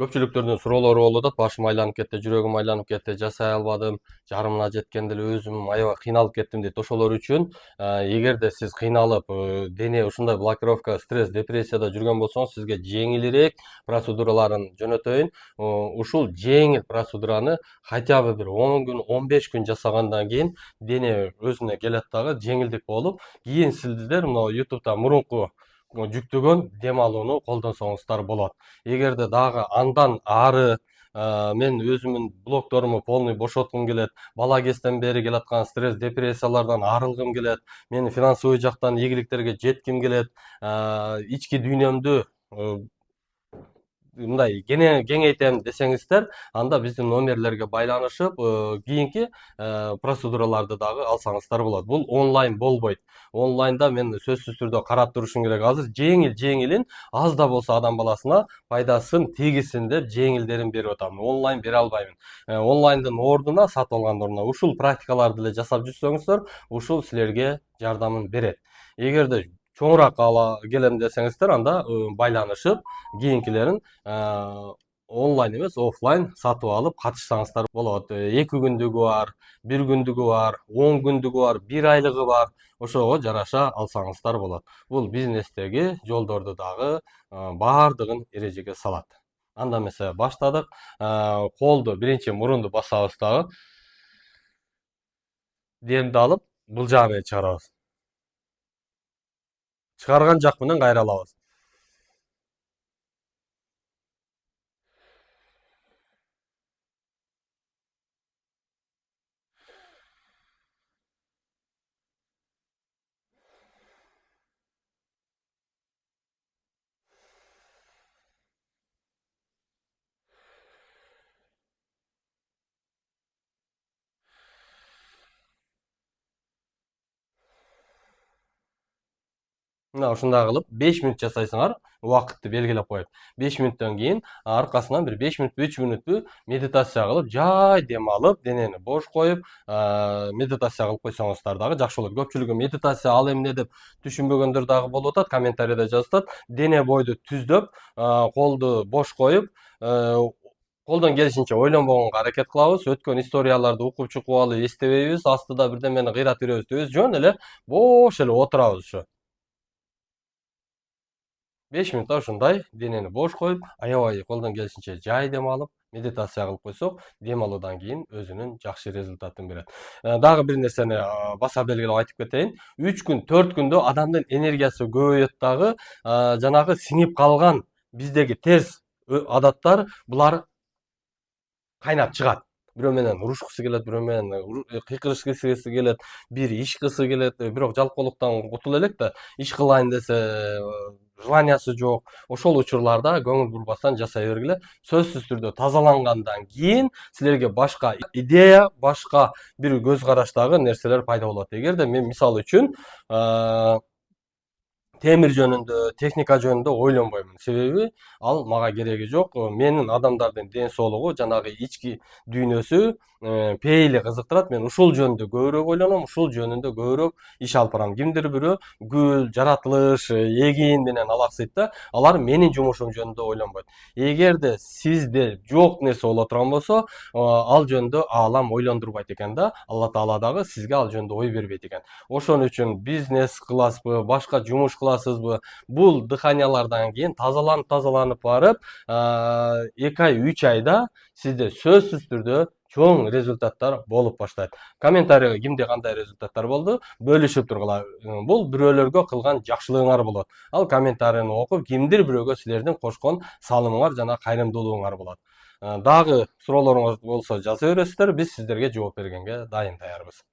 Көпчүлүктөрдүн суроолору болуп атат. Башым айланып кетти, жүрөгүм айланып кетти, жасай албадым, жарымына жеткенде эле өзүм аябай кыйналып кеттим дейт. Ошолор үчүн эгерде сиз кыйналып, дене ушундай блокировка, стресс, депрессияда жүргөн болсоңуз, сизге жеңилирээк процедураларын жөнөтөйүн. Ушул жеңил процедураны хотя бы бир 10 күн, 15 күн жасагандан кийин дене өзүнө келет дагы, жеңилдик болуп, кийин сиздер мына YouTube'да мурунку жүктөгөн дем алууну колдонсоңуздар болот. Эгерде дагы андан ары мен өзүмдүн блокторуму полный бошоткум келет, бала кезден бери келаткан стресс, депрессиялардан арылгым келет, мен финансовый жактан ийгиликтерге жетким келет, ички дүйнөмдү мындай кеңейтем десеңиздер, анда биздин номерлерге байланышып, кийинки процедураларды дагы алсаңыздар болот. Бул онлайн болбойт. Онлайнда мен сөзсүз түрдө карап турушум керек. Азыр жеңилин аз да болсо адам баласына пайдасын тийгизсин деп жеңилдерин берип атам. Онлайн бере албаймын. Онлайндын ордуна, сатып алгандын ордуна ушул практикаларды эле жасап жүрсөңүздөр, ушул силерге жардамын берет. Эгерде чоңураак келем десеңиздер, анда байланышып кийинкилерин онлайн эмес, офлайн сатып алып катышсаңыздар болот. 2 күндүгү бар, 1 күндүгү бар, 10 күндүгү бар, 1 айлыгы бар. Ошого жараша алсаңыздар болот. Бул бизнестеги жолдорду дагы баардыгын эрежеге салат. Анда эмесе баштадык. Колду биринчи мурунду басабыз дагы. Демди алып, бул жака менен чыгарабыз. Чыгарган жак менен кайра алабыз. Мына ушундай кылып 5 мүнөт жасайсыңар, убакытты белгилеп коюп. 5 мүнөттөн кийин аркасынан бир 5 мүнөтпү, 3 мүнөтпү медитация кылып, жай дем алып, денени бош коюп, медитация кылып койсоңуздар дагы жакшы болот. Көпчүлүгү медитация ал эмне деп түшүнбөгөндөр дагы болуп атат, комментарийде жазып атат. Дене бойду түздөп, колду бош коюп, колдон келишинче ойлонбогонго аракет кылабыз. Өткөн историяларды укуп чукуп алып эстебейбиз, астыда бирдемени кыйрап беребиз дебейбиз. Жөн эле бош эле отурабыз ушу. 5 мүнөт ушундай денени бош коюп, аябай колдон келишинче жай дем алып, медитация кылып койсок, дем алуудан кийин өзүнүн жакшы результатын берет. Дагы бир нерсени баса белгилеп айтып кетейин. 3 күн, 4 күндө адамдын энергиясы көбөйөт дагы, жанагы сиңип калган биздеги терс адаттар булар кайнап чыгат. Бирөө менен урушкусу келет, бирөө менен кыйкырышкысы келет, бир иш кылсы келет, бирок жалкоолуктан кутула элек да, иш кылайын десе желаниясы жок. Ошол учурларда көңүл бурбастан жасай бергиле. Сөзсүз түрдө тазалангандан кийин силерге башка идея, башка бир көз караштагы нерселер пайда болот. Эгерде мен мисалы үчүн темир жөнүндө, техника жөнүндө ойлонбоймун. Себеби ал мага кереги жок. Менин адамдардын ден соолугу, жанагы ички дүйнөсү, пейили кызыктырат. Мен ушул жөнүндө көбүрөөк ойлоном, ушул жөнүндө көбүрөөк иш алып барам. Кимдир бирөө гүл, жаратылыш, эгин менен алаксыйт да, алар менин жумушум жөнүндө ойлонбойт. Эгерде сизде жок нерсе боло турган болсо, ал жөнүндө аалам ойлондурбайт экен да. Алла Таала дагы сизге ал жөнүндө ой бербейт экен. Ошон үчүн бизнес кыласызбы, башка жумуш кыласызбы, бул дыханиялардан кийин тазаланып барып, 2 ай, 3 айда сизде сөзсүз түрдө чоң результаттар болуп баштайт. Комментарийге кимде кандай результаттар болду бөлүшүп тургула. Бул бирөөлөргө кылган жакшылыгыңар болот. Ал комментарийни окуп, кимдир бирөөгө силердин кошкон салымыңар жана кайрымдуулугуңар болот. Дагы суроолоруңар болсо жаза бересиздер, биз сиздерге жооп бергенге дайын даярбыз.